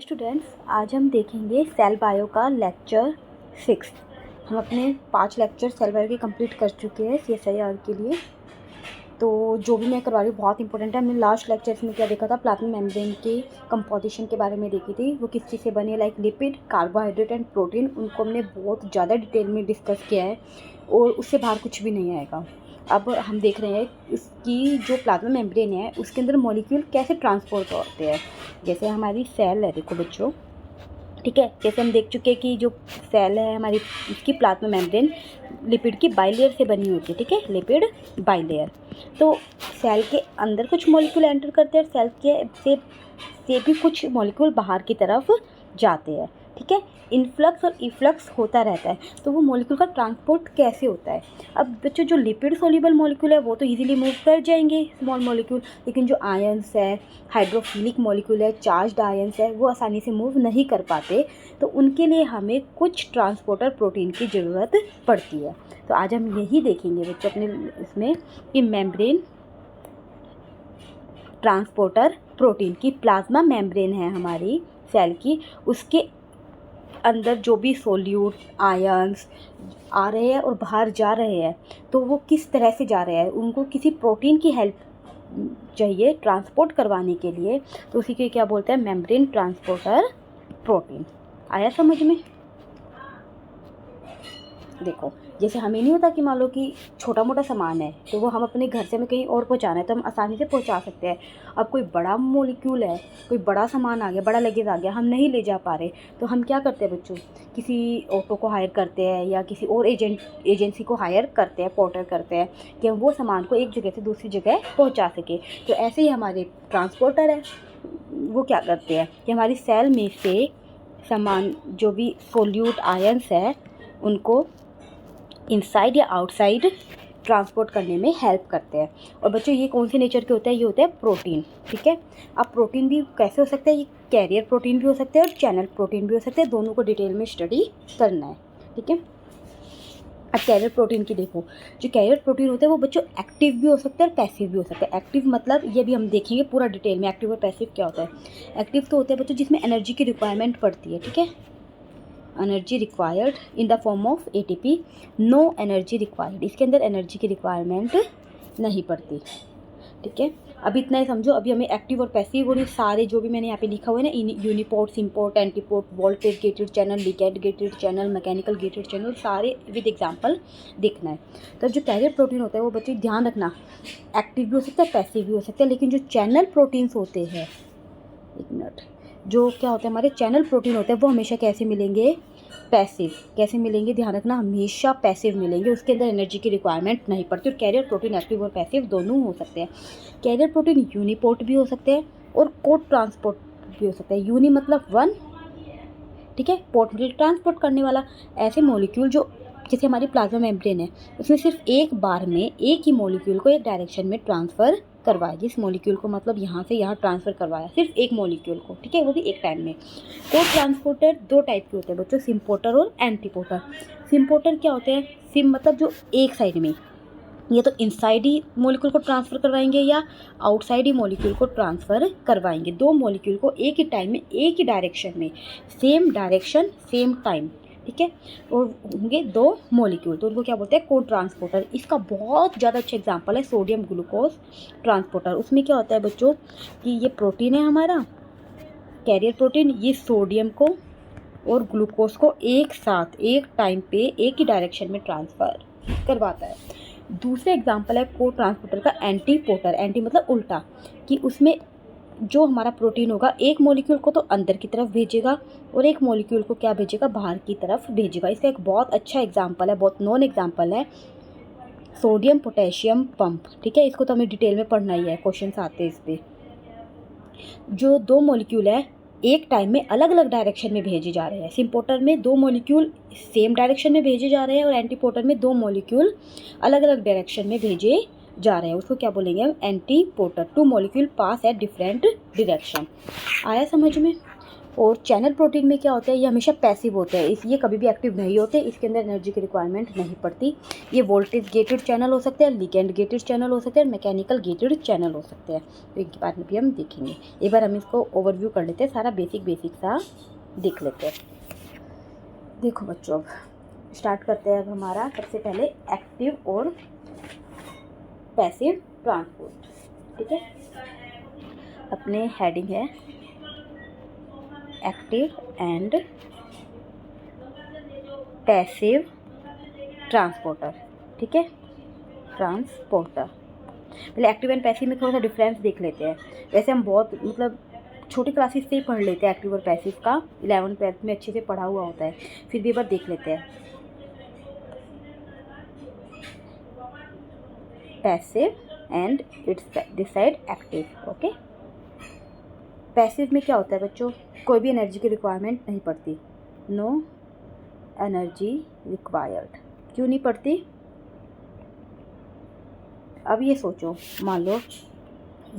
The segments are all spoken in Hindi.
स्टूडेंट्स, आज हम देखेंगे सेल बायो का लेक्चर 6। हम अपने 5 लेक्चर सेल बायो के कंप्लीट कर चुके हैं CSIR के लिए। तो जो भी मैं करवा रही हूँ बहुत इंपॉर्टेंट है। हमने लास्ट लेक्चर्स में क्या देखा था, प्लाज्मा मेम्ब्रेन के कंपोजिशन के बारे में देखी थी। वो किस चीज़ से बनी है, like lipid, carbohydrate and protein. उनको हमने बहुत ज़्यादा डिटेल में डिस्कस किया है और उससे बाहर कुछ भी नहीं आएगा। अब हम देख रहे हैं इसकी जो प्लाज्मा मेम्ब्रेन है उसके अंदर मॉलिक्यूल कैसे ट्रांसपोर्ट होते हैं। जैसे हमारी सेल है, देखो बच्चों, ठीक है। जैसे हम देख चुके हैं कि जो सेल है हमारी, इसकी प्लाज्मा मेम्ब्रेन लिपिड की बाइलेयर से बनी होती है, ठीक है, लिपिड बाइलेयर। तो सेल के अंदर कुछ मॉलिक्यूल एंटर करते हैं और सेल के से भी कुछ मॉलिक्यूल बाहर की तरफ जाते हैं, ठीक है। इनफ्लक्स और इफ्लक्स होता रहता है। तो वो मॉलिक्यूल का ट्रांसपोर्ट कैसे होता है। अब बच्चों, जो लिपिड सोल्यूबल मॉलिक्यूल है वो तो इजीली मूव कर जाएंगे, स्मॉल मॉलिक्यूल, लेकिन जो आयंस है, हाइड्रोफिलिक मॉलिक्यूल है, चार्ज्ड आयंस है, वो आसानी से मूव नहीं कर पाते। तो उनके लिए हमें कुछ ट्रांसपोर्टर प्रोटीन की ज़रूरत पड़ती है। तो आज हम यही देखेंगे बच्चों अपने इसमें कि मेम्ब्रेन ट्रांसपोर्टर प्रोटीन की प्लाज्मा मेम्ब्रेन है हमारी सेल की, उसके अंदर जो भी सोल्यूट आयंस आ रहे हैं और बाहर जा रहे हैं, तो वो किस तरह से जा रहे हैं, उनको किसी प्रोटीन की हेल्प चाहिए ट्रांसपोर्ट करवाने के लिए। तो उसी के क्या बोलते हैं, मेम्ब्रेन ट्रांसपोर्टर प्रोटीन। आया समझ में। देखो, जैसे हमें नहीं होता कि मान लो कि छोटा मोटा सामान है तो वो हम अपने घर से हमें कहीं और पहुंचाना है तो हम आसानी से पहुंचा सकते हैं। अब कोई बड़ा मॉलिक्यूल है, कोई बड़ा सामान आ गया, बड़ा लगेज आ गया, हम नहीं ले जा पा रहे, तो हम क्या करते हैं बच्चों, किसी ऑटो को हायर करते हैं या किसी और एजेंसी को हायर करते हैं, पोर्टर करते हैं कि हम वो सामान को एक जगह से दूसरी जगह पहुँचा सके। तो ऐसे ही हमारे ट्रांसपोर्टर है, वो क्या करते हैं कि हमारी सेल में से सामान, जो भी सोल्यूट आयंस है, उनको इनसाइड या आउटसाइड ट्रांसपोर्ट करने में हेल्प करते हैं। और बच्चों, ये कौन से नेचर के होते हैं, ये होते हैं प्रोटीन, ठीक है। अब प्रोटीन भी कैसे हो सकते हैं, ये कैरियर प्रोटीन भी हो सकते हैं और चैनल प्रोटीन भी हो सकते हैं। दोनों को डिटेल में स्टडी करना है, ठीक है। अब कैरियर प्रोटीन की देखो, जो कैरियर प्रोटीन होते हैं वो बच्चों एक्टिव भी हो सकते हैं और पैसिव भी हो सकते हैं। एक्टिव मतलब ये भी हम देखेंगे पूरा डिटेल में, एक्टिव और पैसिव क्या होता है। एक्टिव तो होते हैं बच्चों जिसमें एनर्जी की रिक्वायरमेंट पड़ती है, ठीक है, energy required in the form of ATP, no energy required, इसके अंदर एनर्जी की रिक्वायरमेंट नहीं पड़ती, ठीक है। अब इतना ही समझो। अभी हमें एक्टिव और पैसिव और ये सारे जो भी मैंने यहाँ पे लिखा हुआ है ना, uniport, symport, antiport, voltage gated channel, ligand gated channel, mechanical gated channel, सारे विद एग्जांपल देखना है। तो जो कैरियर प्रोटीन होता है वो बच्चे ध्यान रखना, एक्टिव भी हो सकता है, पैसिव भी हो सकता है। लेकिन जो चैनल प्रोटीन्स होते हैं, एक मिनट, जो क्या होते हैं हमारे चैनल प्रोटीन होते हैं, वो हमेशा कैसे मिलेंगे, पैसिव। कैसे मिलेंगे, ध्यान रखना, हमेशा पैसिव मिलेंगे, उसके अंदर एनर्जी की रिक्वायरमेंट नहीं पड़ती। और कैरियर प्रोटीन एक्टिव और पैसिव दोनों हो सकते हैं। कैरियर प्रोटीन यूनिपोर्ट भी हो सकते हैं और कोड ट्रांसपोर्ट भी हो सकते हैं। यूनि मतलब वन, ठीक है, पोर्ट मतलब ट्रांसपोर्ट करने वाला। ऐसे मॉलिक्यूल जो, जैसे हमारी प्लाज्मा मेम्ब्रेन है, उसमें सिर्फ एक बार में एक ही मॉलिक्यूल को एक डायरेक्शन में ट्रांसफ़र करवाया। जिस मॉलिक्यूल को मतलब यहाँ से यहाँ ट्रांसफ़र करवाया, सिर्फ एक मॉलिक्यूल को, ठीक है, वो भी एक टाइम में। को ट्रांसपोर्टर दो टाइप के होते हैं बच्चों, सिम्पोर्टर और एंटीपोर्टर। सिम्पोर्टर क्या होते हैं, सिम मतलब जो एक साइड में, ये तो इनसाइड ही मॉलिक्यूल को ट्रांसफ़र करवाएंगे या आउटसाइड ही मॉलिक्यूल को ट्रांसफ़र करवाएंगे। दो मॉलिक्यूल को एक ही टाइम में, एक ही डायरेक्शन में, सेम डायरेक्शन सेम टाइम, ठीक है, और होंगे दो मॉलिक्यूल, तो उनको क्या बोलते हैं, को ट्रांसपोर्टर। इसका बहुत ज़्यादा अच्छा एग्जांपल है सोडियम ग्लूकोज ट्रांसपोर्टर। उसमें क्या होता है बच्चों कि ये प्रोटीन है हमारा कैरियर प्रोटीन, ये सोडियम को और ग्लूकोज को एक साथ एक टाइम पे एक ही डायरेक्शन में ट्रांसफ़र करवाता है। दूसरा एग्जांपल है को ट्रांसपोर्टर का एंटीपोर्टर। एंटी मतलब उल्टा, कि उसमें जो हमारा प्रोटीन होगा एक मॉलिक्यूल को तो अंदर की तरफ भेजेगा और एक मॉलिक्यूल को क्या भेजेगा, बाहर की तरफ भेजेगा। इसका एक बहुत अच्छा एग्जांपल है, बहुत नॉन एग्जांपल है, सोडियम पोटेशियम पंप, ठीक है। इसको तो हमें डिटेल में पढ़ना ही है, क्वेश्चंस आते हैं इस पर। जो दो मॉलिक्यूल है एक टाइम में अलग अलग डायरेक्शन में भेजे जा रहे हैं। सिम्पोर्टर में दो मॉलिक्यूल सेम डायरेक्शन में भेजे जा रहे हैं और एंटीपोर्टर में दो मॉलिक्यूल अलग अलग डायरेक्शन में भेजे जा रहे हैं, उसको क्या बोलेंगे हम, antiporter. Two molecule pass at different direction. आया समझ में। और चैनल प्रोटीन में क्या होता है, ये हमेशा पैसिव होते हैं, ये कभी भी एक्टिव नहीं होते, इसके अंदर एनर्जी की रिक्वायरमेंट नहीं पड़ती। ये वोल्टेज गेटेड चैनल हो सकते हैं, लिगेंड गेटेड चैनल हो सकते हैं, मैकेनिकल गेटेड चैनल हो सकते हैं। तो इनके बारे में भी हम देखेंगे। एक बार हम इसको ओवरव्यू कर लेते हैं, सारा बेसिक सा देख लेते हैं। देखो बच्चों, अब स्टार्ट करते हैं। अब हमारा सबसे पहले एक्टिव और पैसिव ट्रांसपोर्ट, ठीक है। अपने हेडिंग है एक्टिव एंड पैसिव ट्रांसपोर्टर, ठीक है, ट्रांसपोर्टर। पहले एक्टिव एंड पैसिव में थोड़ा सा डिफरेंस देख लेते हैं। वैसे हम बहुत मतलब छोटी क्लासेस से ही पढ़ लेते हैं एक्टिव और पैसिव का, 11th 12th में अच्छे से पढ़ा हुआ होता है, फिर भी एक बार देख लेते हैं। Passive and it's this side active, okay. Passive में क्या होता है बच्चों, कोई भी एनर्जी की रिक्वायरमेंट नहीं पड़ती, नो एनर्जी रिक्वायर्ड। क्यों नहीं पड़ती? अब ये सोचो, मान लो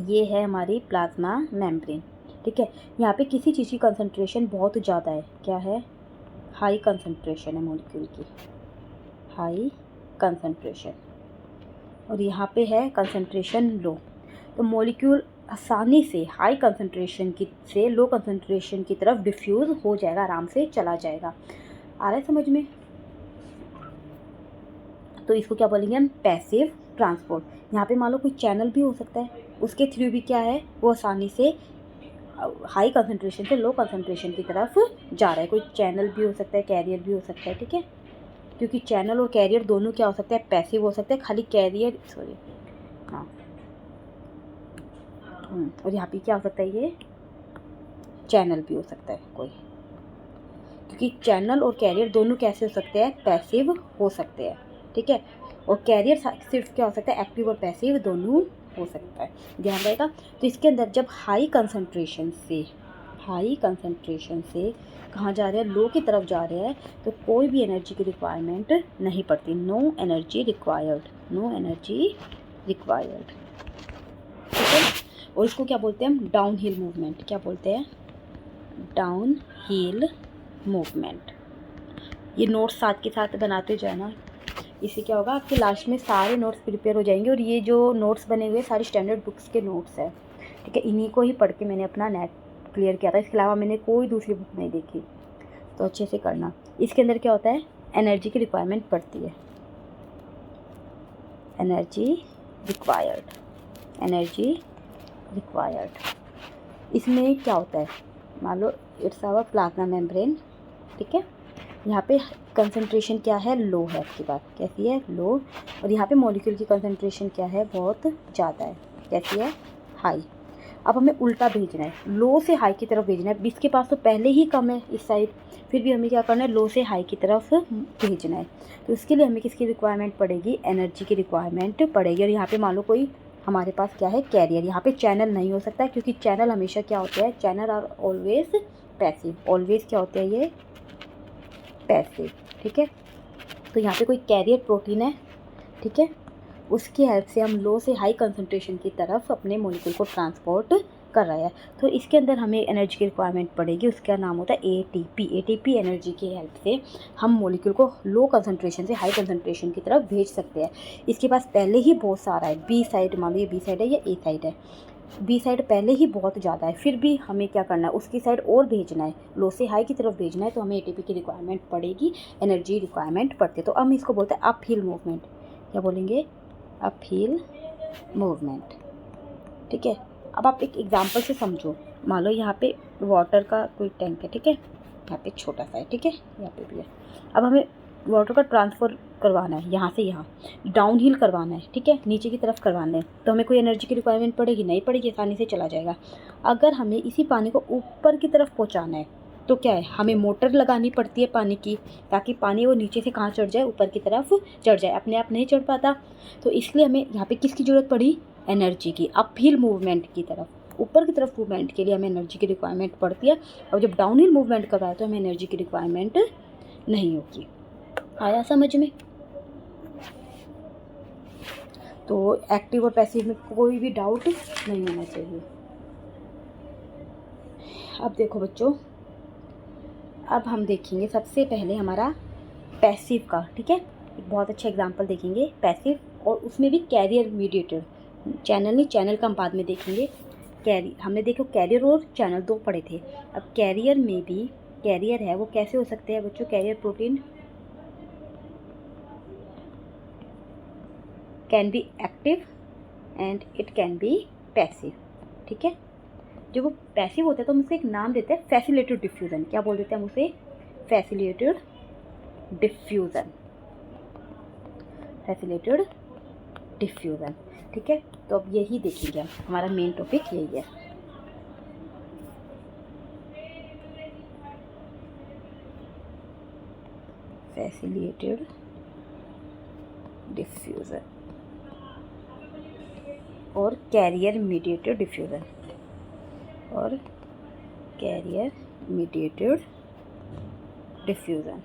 ये है हमारी प्लाज्मा मेम्ब्रेन, ठीक है। यहाँ पे किसी चीज़ की कंसंट्रेशन बहुत ज़्यादा है, क्या है, हाई कंसंट्रेशन है मॉलिक्यूल की, हाई कंसंट्रेशन, और यहाँ पे है कंसंट्रेशन लो। तो मॉलिक्यूल आसानी से हाई कंसंट्रेशन की से लो कंसंट्रेशन की तरफ डिफ्यूज़ हो जाएगा, आराम से चला जाएगा। आ रहा है समझ में? तो इसको क्या बोलेंगे हम, पैसिव ट्रांसपोर्ट। यहाँ पे मान लो कोई चैनल भी हो सकता है, उसके थ्रू भी क्या है, वो आसानी से हाई कंसंट्रेशन से लो कंसंट्रेशन की तरफ जा रहा है। कोई चैनल भी हो सकता है, कैरियर भी हो सकता है, ठीक है। क्योंकि चैनल और कैरियर दोनों क्या हो सकते हैं, पैसिव हो सकते हैं, खाली कैरियर सॉरी हाँ और यहाँ पे क्या हो सकता है, ये चैनल भी हो सकता है कोई, क्योंकि चैनल और कैरियर दोनों कैसे हो सकते हैं, पैसिव हो सकते हैं, ठीक है। और कैरियर सिर्फ क्या हो सकता है, एक्टिव और पैसिव दोनों हो सकता है, ध्यान रहेगा। तो इसके अंदर जब हाई कंसंट्रेशन से कहाँ जा रहे हैं, लो की तरफ जा रहे हैं, तो कोई भी एनर्जी की रिक्वायरमेंट नहीं पड़ती, no energy required, no energy required, ठीक है। और इसको क्या बोलते हैं हम, डाउन हिल मूवमेंट। क्या बोलते हैं, डाउन हिल मूवमेंट। ये नोट्स साथ के साथ बनाते जाना, इससे क्या होगा, आपके लास्ट में सारे नोट्स प्रिपेयर हो जाएंगे। और ये जो नोट्स बने हुए सारी स्टैंडर्ड बुक्स के नोट्स है, ठीक है। इन्हीं को ही पढ़ के मैंने अपना नेट क्लियर किया था, इसके अलावा मैंने कोई दूसरी बुक नहीं देखी। तो अच्छे से करना। इसके अंदर क्या होता है, एनर्जी की रिक्वायरमेंट पड़ती है, एनर्जी रिक्वायर्ड, एनर्जी रिक्वायर्ड। इसमें क्या होता है, मान लो इट्स आवर प्लाज्मा मेम्ब्रेन, ठीक है। यहाँ पे कंसंट्रेशन क्या है, लो है, आपकी बात कैसी है, लो। और यहाँ पे मॉलिक्यूल की कंसंट्रेशन क्या है, बहुत ज़्यादा है, कैसी है, हाई। अब हमें उल्टा भेजना है, लो से हाई की तरफ भेजना है। इसके पास तो पहले ही कम है इस साइड, फिर भी हमें क्या करना है, लो से हाई की तरफ भेजना है। तो इसके लिए हमें किसकी रिक्वायरमेंट पड़ेगी, एनर्जी की रिक्वायरमेंट पड़ेगी। और यहाँ पे मान लो कोई हमारे पास क्या है, कैरियर। यहाँ पे चैनल नहीं हो सकता है, क्योंकि चैनल हमेशा क्या होते हैं, channel are always passive, always क्या होते हैं, ये पैसिव, ठीक है। तो यहाँ पे कोई कैरियर प्रोटीन है, ठीक है, उसकी हेल्प से हम लो से हाई कंसंट्रेशन की तरफ अपने मॉलिक्यूल को ट्रांसपोर्ट कर रहा है। तो इसके अंदर हमें एनर्जी की रिक्वायरमेंट पड़ेगी, उसका नाम होता है एटीपी। एटीपी एनर्जी की हेल्प से हम मॉलिक्यूल को लो कंसंट्रेशन से हाई कंसंट्रेशन की तरफ भेज सकते हैं। इसके पास पहले ही बहुत सारा है, बी साइड, मान लो ये बी साइड है या ए साइड है, बी साइड पहले ही बहुत ज़्यादा है, फिर भी हमें क्या करना है, उसकी साइड और भेजना है, लो से हाई की तरफ भेजना है। तो हमें एटीपी की रिक्वायरमेंट पड़ेगी, एनर्जी रिक्वायरमेंट पड़ती है। तो हम इसको बोलते हैं अप हिल मूवमेंट। क्या बोलेंगे, अप हिल मूवमेंट, ठीक है। अब आप एक एग्जांपल से समझो, मान लो यहाँ पे वाटर का कोई टैंक है, ठीक है, यहाँ पे छोटा सा है, ठीक है, यहाँ पे भी है। अब हमें वाटर का ट्रांसफ़र करवाना है, यहाँ से यहाँ डाउन हिल करवाना है, ठीक है, नीचे की तरफ करवाना है। तो हमें कोई एनर्जी की रिक्वायरमेंट पड़ेगी, नहीं पड़ेगी, आसानी से चला जाएगा। अगर हमें इसी पानी को ऊपर की तरफ पहुँचाना है, तो क्या है, हमें मोटर लगानी पड़ती है पानी की, ताकि पानी वो नीचे से कहाँ चढ़ जाए, ऊपर की तरफ चढ़ जाए, अपने आप नहीं चढ़ पाता। तो इसलिए हमें यहाँ पे किसकी ज़रूरत पड़ी, एनर्जी की, अप हिल मूवमेंट की तरफ, ऊपर की तरफ मूवमेंट के लिए हमें एनर्जी की रिक्वायरमेंट पड़ती है। और जब डाउन हिल मूवमेंट कर रहा है तो हमें एनर्जी की रिक्वायरमेंट नहीं होगी। आया समझ में? तो एक्टिव और पैसिव में कोई भी डाउट नहीं होना चाहिए। अब देखो बच्चों, अब हम देखेंगे सबसे पहले हमारा पैसिव का, ठीक है। एक बहुत अच्छा एग्जांपल देखेंगे पैसिव, और उसमें भी कैरियर मीडिएटेड। चैनल नहीं, चैनल का हम बाद में देखेंगे। हमने देखो कैरियर और चैनल दो पढ़े थे। अब कैरियर में भी कैरियर है वो कैसे हो सकते हैं बच्चों? Carrier protein can be active and it can be passive, ठीक है। जो वो पैसिव होता है तो हम उसे एक नाम देते हैं फैसिलिटेटेड डिफ्यूज़न। क्या बोल देते हैं हम उसे? फैसिलिटेटेड डिफ्यूज़न, फैसिलिटेटेड डिफ्यूज़न, ठीक है। तो अब यही देखेंगे हम, हमारा मेन टॉपिक यही है। फैसिलिटेटेड डिफ्यूज़न और कैरियर मीडिएटेड डिफ्यूज़न, और कैरियर मीडिएटेड डिफ्यूज़न,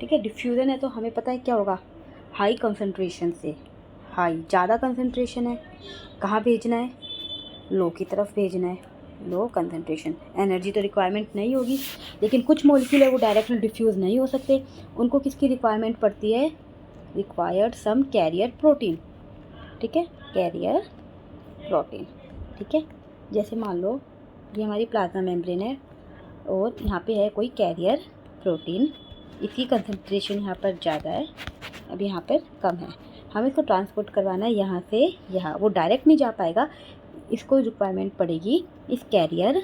ठीक है। डिफ्यूज़न है तो हमें पता है क्या होगा? हाई कंसंट्रेशन से, हाई ज़्यादा कंसंट्रेशन है, कहाँ भेजना है? लो की तरफ भेजना है, लो कंसंट्रेशन। एनर्जी तो रिक्वायरमेंट नहीं होगी, लेकिन कुछ मॉलिक्यूल है वो डायरेक्टली डिफ्यूज़ नहीं हो सकते, उनको किसकी रिक्वायरमेंट पड़ती है? रिक्वायर्ड सम कैरियर प्रोटीन, ठीक है, कैरियर प्रोटीन, ठीक है। जैसे मान लो ये हमारी प्लाज्मा मेम्ब्रेन है और यहाँ पे है कोई कैरियर प्रोटीन, इसकी कंसंट्रेशन यहाँ पर ज़्यादा है, अब यहाँ पर कम है, हमें इसको ट्रांसपोर्ट करवाना है यहाँ से यहाँ। वो डायरेक्ट नहीं जा पाएगा, इसको रिक्वायरमेंट पड़ेगी इस कैरियर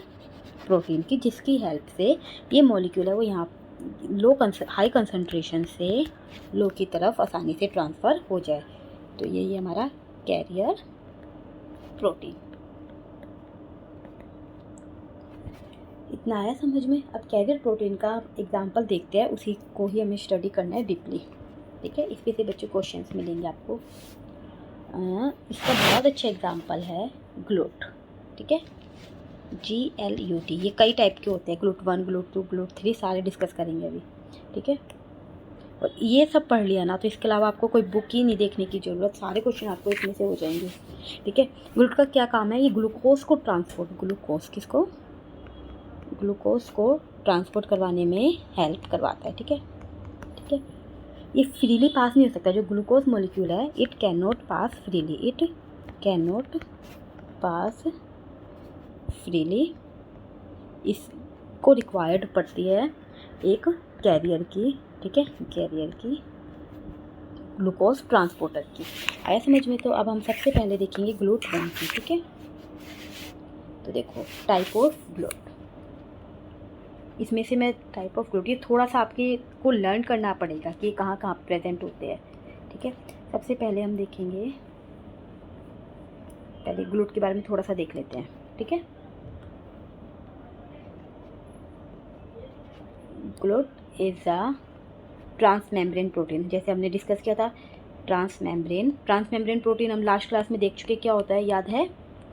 प्रोटीन की, जिसकी हेल्प से ये मॉलिक्यूल है वो यहाँ हाई कंसंट्रेशन से लो की तरफ आसानी से ट्रांसफ़र हो जाए। तो यही हमारा कैरियर प्रोटीन। इतना आया समझ में? अब कैरियर प्रोटीन का एग्जांपल देखते हैं, उसी को ही हमें स्टडी करना है डीपली, ठीक है। इस पे से बच्चों क्वेश्चंस मिलेंगे आपको। इसका बहुत अच्छा एग्जांपल है ग्लूट, ठीक है, GLUT। ये कई टाइप के होते हैं, ग्लूट 1, ग्लूट 2, ग्लूट 3, सारे डिस्कस करेंगे अभी, ठीक है। और ये सब पढ़ लिया ना तो इसके अलावा आपको कोई बुक ही नहीं देखने की ज़रूरत, सारे क्वेश्चन आपको इसमें से हो जाएंगे, ठीक है। ग्लूट का क्या काम है? ये ग्लूकोज को ट्रांसपोर्ट, ग्लूकोज को ट्रांसपोर्ट करवाने में हेल्प करवाता है, ठीक है, ठीक है। ये फ्रीली पास नहीं हो सकता, जो ग्लूकोज मॉलिक्यूल है it can not pass freely, it can not pass freely. इसको रिक्वायर्ड पड़ती है एक कैरियर की, ठीक है, कैरियर की, ग्लूकोज ट्रांसपोर्टर की। आया समझ में? तो अब हम सबसे पहले देखेंगे ग्लूट 1 की, ठीक है। तो देखो टाइप ऑफ ग्लूट, इसमें से मैं टाइप ऑफ ग्लूट, ये थोड़ा सा आपके को लर्न करना पड़ेगा कि कहाँ कहाँ प्रेजेंट होते हैं, ठीक है। सबसे पहले हम देखेंगे, पहले ग्लूट के बारे में थोड़ा सा देख लेते हैं, ठीक है। GLUT is a transmembrane protein, जैसे हमने डिस्कस किया था ट्रांसमेम्ब्रेन प्रोटीन हम लास्ट क्लास में देख चुके, क्या होता है याद है?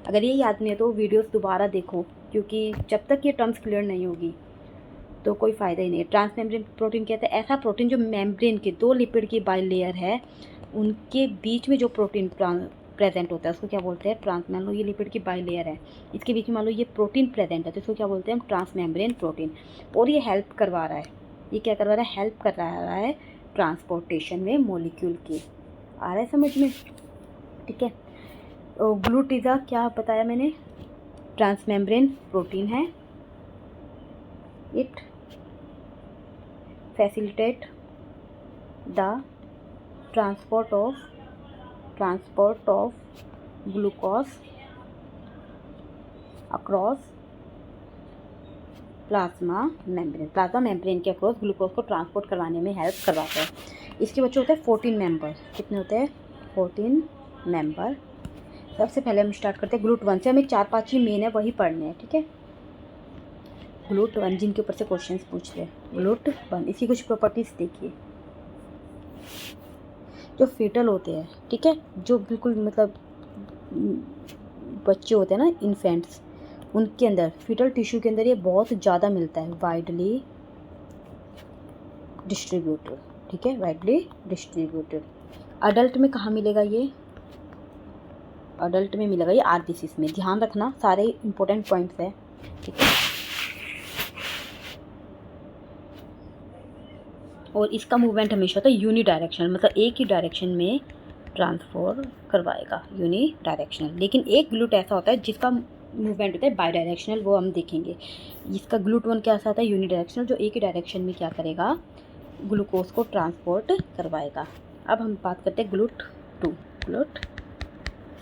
अगर ये याद नहीं है तो वीडियोस दोबारा देखो, क्योंकि जब तक ये टर्म्स क्लियर नहीं होगी तो कोई फ़ायदा ही नहीं है। ट्रांसमेम्ब्रेन प्रोटीन कहते हैं ऐसा प्रोटीन जो मेम्ब्रेन के दो लिपिड की बाई लेयर है उनके बीच में जो प्रोटीन प्रेजेंट होता है उसको क्या बोलते हैं? मान लो ये लिपिड की बाई लेयर है, इसके बीच में मान लो ये प्रोटीन प्रेजेंट है तो इसको क्या बोलते हैं हम? Transmembrane protein. और ये हेल्प करवा रहा है, ये क्या करवा रहा है? हेल्प कर रहा है ट्रांसपोर्टेशन में मॉलिक्यूल की। आ रहा है समझ में? ठीक है। ग्लूटिज़ा क्या बताया मैंने? ट्रांसमेम्ब्रेन प्रोटीन है, it facilitate the transport of glucose across plasma membrane के अक्रॉस ग्लूकोज को ट्रांसपोर्ट करवाने में हेल्प करवाता है। इसके बच्चे होते हैं 14 मेंबर। कितने होते हैं? 14 मेंबर। सबसे पहले हम स्टार्ट करते हैं ग्लूट 1 से। हमें 4-5 ही मेन है वही पढ़ने हैं, ठीक है। ग्लूट 1 जिनके ऊपर से क्वेश्चंस पूछते हैं। ग्लूट 1 इसकी कुछ प्रॉपर्टीज़ देखिए। जो फीटल होते हैं, ठीक है, जो बिल्कुल मतलब बच्चे होते हैं ना, इन्फेंट्स, उनके अंदर फीटल टिश्यू के अंदर ये बहुत ज़्यादा मिलता है, वाइडली डिस्ट्रीब्यूटेड, ठीक है, वाइडली डिस्ट्रीब्यूटेड। अडल्ट में कहाँ मिलेगा ये? अडल्ट में मिलेगा ये आरबीसीज में। ध्यान रखना, सारे इंपॉर्टेंट पॉइंट्स है, ठीक है। और इसका मूवमेंट हमेशा होता है यूनी डायरेक्शनल, मतलब एक ही डायरेक्शन में ट्रांसफर करवाएगा, यूनी डायरेक्शनल। लेकिन एक ग्लूट ऐसा होता है जिसका मूवमेंट होता है बाई डायरेक्शनल, वो हम देखेंगे। इसका ग्लूट 1 कैसा होता है, यूनी डायरेक्शनल, जो एक ही डायरेक्शन में क्या करेगा, ग्लूकोज को ट्रांसपोर्ट करवाएगा। अब हम बात करते हैं ग्लूट 2, ग्लूट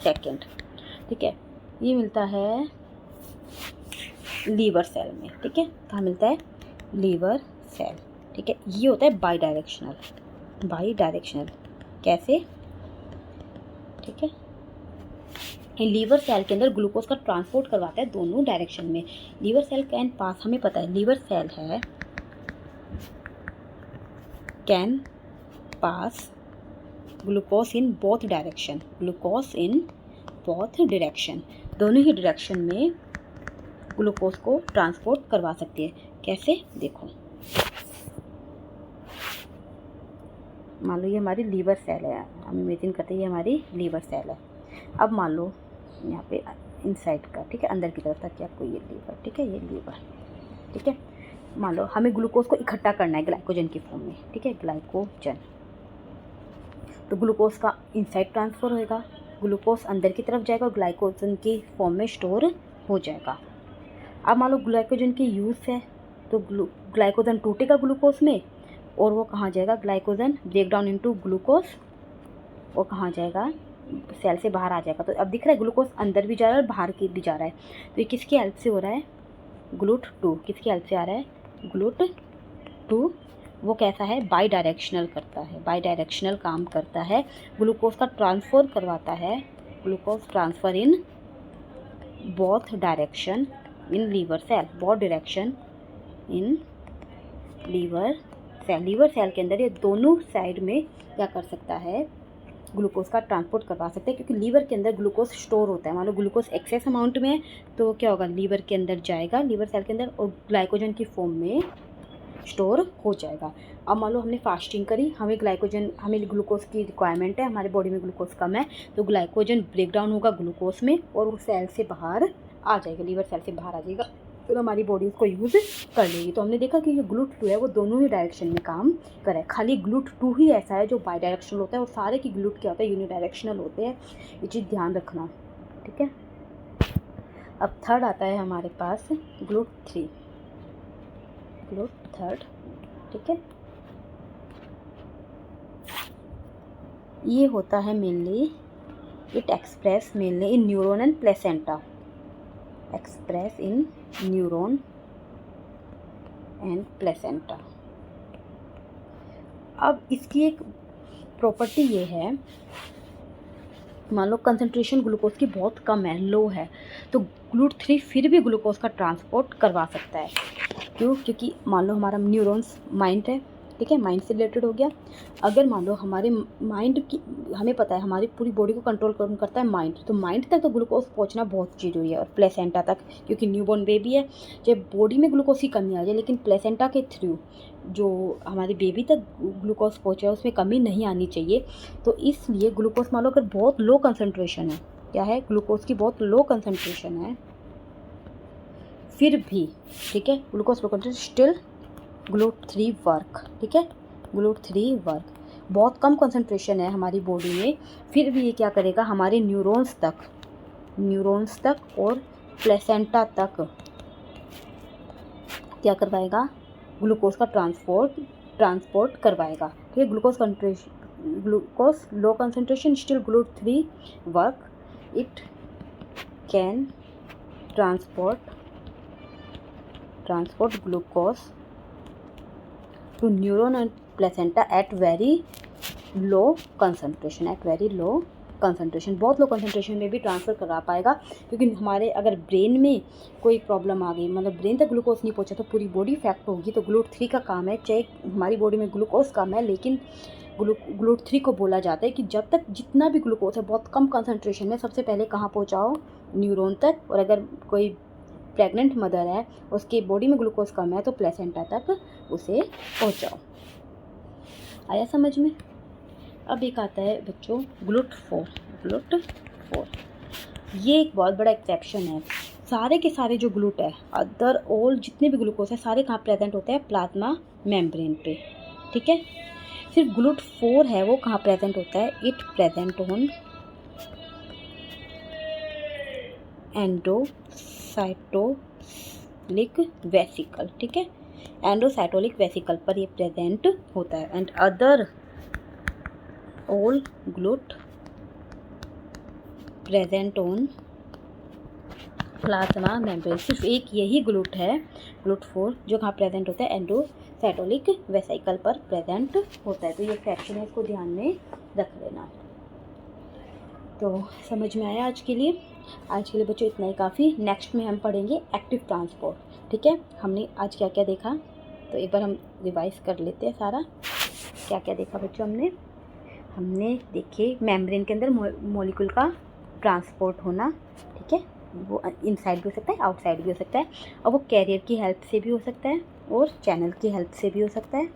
सेकेंड, ठीक है। ये मिलता है लीवर सेल में, ठीक है, कहाँ मिलता है, लीवर सेल, ठीक है। ये होता है बाई डायरेक्शनल, बाई डायरेक्शनल कैसे, ठीक है। लीवर सेल के अंदर ग्लूकोज का ट्रांसपोर्ट करवाता है दोनों डायरेक्शन में। लीवर सेल कैन पास, हमें पता है लीवर सेल है can pass glucose in both direction, glucose in both direction, दोनों ही डायरेक्शन में ग्लूकोज को ट्रांसपोर्ट करवा सकती है। कैसे, देखो, मान लो ये हमारी लीवर सेल है, हम इमेजिन करते हैं ये हमारी लीवर सेल है। अब मान लो यहाँ पे इनसाइड का, ठीक है, अंदर की तरफ ताकि आपको ये लीवर, ठीक है, ये लीवर, ठीक है। मान लो हमें ग्लूकोज को इकट्ठा करना है ग्लाइकोजन की फॉर्म में, ठीक है, ग्लाइकोजन। तो ग्लूकोज का इनसाइड ट्रांसफ़र होएगा, ग्लूकोज अंदर की तरफ जाएगा और ग्लाइकोजन की फॉर्म में स्टोर हो जाएगा। अब मान लो ग्लाइकोजन की यूज़ है तो ग्लाइकोजन टूटेगा ग्लूकोज में और वो कहाँ जाएगा, glycogen break down into glucose, वो कहाँ जाएगा, सेल से बाहर आ जाएगा। तो अब दिख रहा है ग्लूकोज अंदर भी जा रहा है और बाहर की भी जा रहा है। तो ये किसकी हेल्प से हो रहा है, ग्लूट 2 किसकी हेल्प से आ रहा है, ग्लूट 2। वो कैसा है, बाई डायरेक्शनल करता है, बाई डायरेक्शनल काम करता है, ग्लूकोज का ट्रांसफ़र करवाता है, glucose transfer in both direction in liver cell, both direction in liver cell. Liver cell के अंदर ये दोनों साइड में क्या कर सकता है, ग्लूकोज का ट्रांसपोर्ट करवा सकते हैं, क्योंकि लीवर के अंदर ग्लूकोज स्टोर होता है। मान लो ग्लूकोज एक्सेस अमाउंट में है तो क्या होगा, लीवर के अंदर जाएगा, लीवर सेल के अंदर, और ग्लाइकोजन की फॉर्म में स्टोर हो जाएगा। अब मान लो हमने फास्टिंग करी, हमें ग्लाइकोजन, हमें ग्लूकोज की रिक्वायरमेंट है, हमारे बॉडी में ग्लूकोज कम है, तो ग्लाइकोजन ब्रेक डाउन होगा ग्लूकोज में और वो सेल से बाहर आ जाएगा, लीवर सेल से बाहर आ जाएगा, फिर हमारी बॉडी उसको यूज़ कर लेगी। तो हमने देखा कि ये ग्लूट 2 है वो दोनों ही डायरेक्शन में काम करे। खाली ग्लूट 2 ही ऐसा है जो बाई डायरेक्शनल होता है और सारे की ग्लूट क्या होता है, यूनी डायरेक्शनल होते हैं। ये चीज़ ध्यान रखना, ठीक है। अब थर्ड आता है हमारे पास ग्लूट 3, ग्लूट थर्ड, ठीक है। ये होता है mainly, it express mainly in neuron and placenta, express in neuron and placenta. अब इसकी एक प्रॉपर्टी ये है, मान लो कंसंट्रेशन ग्लूकोज की बहुत कम है, लो है, तो ग्लूट 3 फिर भी ग्लूकोज का ट्रांसपोर्ट करवा सकता है। क्यों, क्योंकि मान लो हमारा न्यूरॉन्स माइंड है, ठीक है, माइंड से रिलेटेड हो गया। अगर मान लो हमारे माइंड की, हमें पता है हमारी पूरी बॉडी को कंट्रोल करता है माइंड, तो माइंड तक तो ग्लूकोज पहुंचना बहुत ज़रूरी है, और प्लेसेंटा तक, क्योंकि न्यूबॉर्न बेबी है, जब बॉडी में ग्लूकोज की कमी आ जाए, लेकिन प्लेसेंटा के थ्रू जो हमारी बेबी तक ग्लूकोज पहुँचे उसमें कमी नहीं आनी चाहिए। तो इसलिए ग्लूकोज मान लो अगर बहुत लो कंसनट्रेशन है, क्या है, ग्लूकोज की बहुत लो कंसनट्रेशन है, फिर भी, ठीक है, glucose low concentration, still GLUT 3 work, ठीक है, ग्लूट 3 वर्क। बहुत कम कंसंट्रेशन है हमारी बॉडी में, फिर भी ये क्या करेगा, हमारे न्यूरॉन्स तक और प्लेसेंटा तक क्या करवाएगा, ग्लूकोज का ट्रांसपोर्ट करवाएगा, ठीक है। Glucose low concentration, still GLUT 3 work, it can transport glucose to neuron and placenta at very low concentration, बहुत लो कंसंट्रेशन में भी ट्रांसफ़र करा पाएगा। क्योंकि हमारे अगर ब्रेन में कोई प्रॉब्लम आ गई, मतलब ब्रेन तक ग्लूकोज नहीं पहुंचा, तो पूरी बॉडी इफेक्ट होगी। तो ग्लूट 3 का काम है, चाहे हमारी बॉडी में ग्लूकोज कम है, लेकिन ग्लूट 3 को बोला जाता है कि जब तक जितना भी ग्लूकोज है बहुत कम कंसंट्रेशन में, सबसे पहले कहाँ पहुँचाओ, न्यूरॉन तक, और अगर कोई प्रेग्नेंट मदर है उसकी बॉडी में ग्लूकोज कम है तो प्लेसेंटा तक उसे पहुंचाओ। आया समझ में। अब एक आता है बच्चों ग्लूट 4। ये एक बहुत बड़ा एक्सेप्शन है। सारे के सारे जो ग्लूट है, अदर ऑल जितने भी ग्लूकोज है, सारे कहाँ प्रेजेंट होते हैं, प्लाज्मा मेम्ब्रेन पे, ठीक है। फिर ग्लूट 4 है वो कहाँ प्रेजेंट होता है, it present on endocytolic vesicle, ठीक है, एंडोसाइटोलिक वेसिकल पर ये प्रेजेंट होता है। And other all GLUT present on plasma membrane. सिर्फ एक यही ग्लूट है, ग्लूट 4, जो कहाँ प्रेजेंट होता है, एंडोसाइटोलिक वेसिकल पर प्रेजेंट होता है। तो ये फ्रैक्शन है, इसको ध्यान में रख लेना। तो समझ में आया आज के लिए बच्चों इतना ही काफ़ी। नेक्स्ट में हम पढ़ेंगे एक्टिव ट्रांसपोर्ट, ठीक है। हमने आज क्या क्या देखा, तो एक बार हम रिवाइज कर लेते हैं सारा। क्या क्या देखा बच्चों हमने देखे मेम्ब्रेन के अंदर मॉलिक्यूल का ट्रांसपोर्ट होना, ठीक है। वो इनसाइड भी हो सकता है, आउटसाइड भी हो सकता है, और वो कैरियर की हेल्प से भी हो सकता है और चैनल की हेल्प से भी हो सकता है।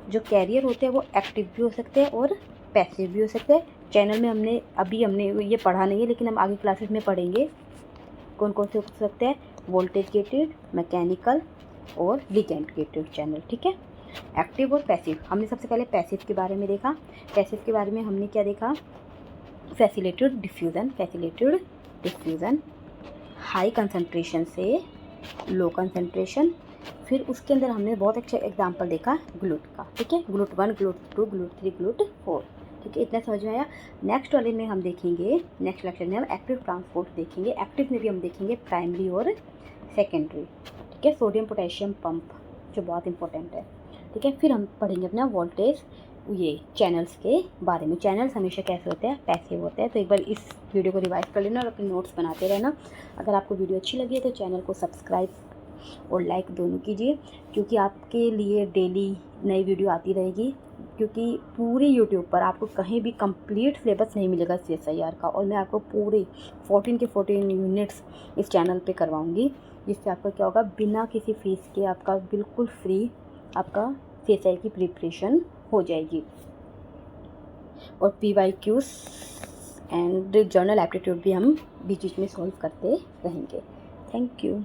जो कैरियर होते हैं वो एक्टिव भी हो सकते हैं और पैसिव भी हो सकते हैं। चैनल में हमने ये पढ़ा नहीं है, लेकिन हम आगे क्लासेस में पढ़ेंगे कौन कौन से हो सकते हैं, वोल्टेज गेटेड, मैकेनिकल और लिगेंड गेटेड चैनल, ठीक है। एक्टिव और पैसिव। हमने सबसे पहले पैसिव के बारे में देखा। पैसिव के बारे में हमने क्या देखा, फैसिलिटेटेड डिफ्यूज़न, हाई कंसंट्रेशन से लो कंसंट्रेशन। फिर उसके अंदर हमने बहुत अच्छा एग्जांपल देखा ग्लूट का, ठीक है, ग्लूट 1, ग्लूट 2, ग्लूट 3, ग्लूट 4, ठीक है। इतना समझ में आया। नेक्स्ट वाले में हम देखेंगे, नेक्स्ट लेक्चर में हम एक्टिव ट्रांसपोर्ट देखेंगे। एक्टिव में भी हम देखेंगे प्राइमरी और सेकेंडरी, ठीक है, सोडियम पोटेशियम पंप, जो बहुत इंपॉर्टेंट है, ठीक है। फिर हम पढ़ेंगे अपना वोल्टेज, ये चैनल्स के बारे में। चैनल्स हमेशा कैसे होते हैं, पैसिव होते हैं। तो एक बार इस वीडियो को रिवाइज कर लेना और अपने नोट्स बनाते रहना। अगर आपको वीडियो अच्छी लगी है तो चैनल को सब्सक्राइब और लाइक दोनों कीजिए, क्योंकि आपके लिए डेली नई वीडियो आती रहेगी। क्योंकि पूरे यूट्यूब पर आपको कहीं भी कंप्लीट सिलेबस नहीं मिलेगा CSIR का, और मैं आपको पूरे 14 के 14 यूनिट्स इस चैनल पे करवाऊँगी, जिससे आपका क्या होगा, बिना किसी फीस के आपका बिल्कुल फ्री आपका CSI की प्रिपरेशन हो जाएगी। और PYQs एंड जर्नल एप्टीट्यूड भी हम बीच बीच में सॉल्व करते रहेंगे। Thank you.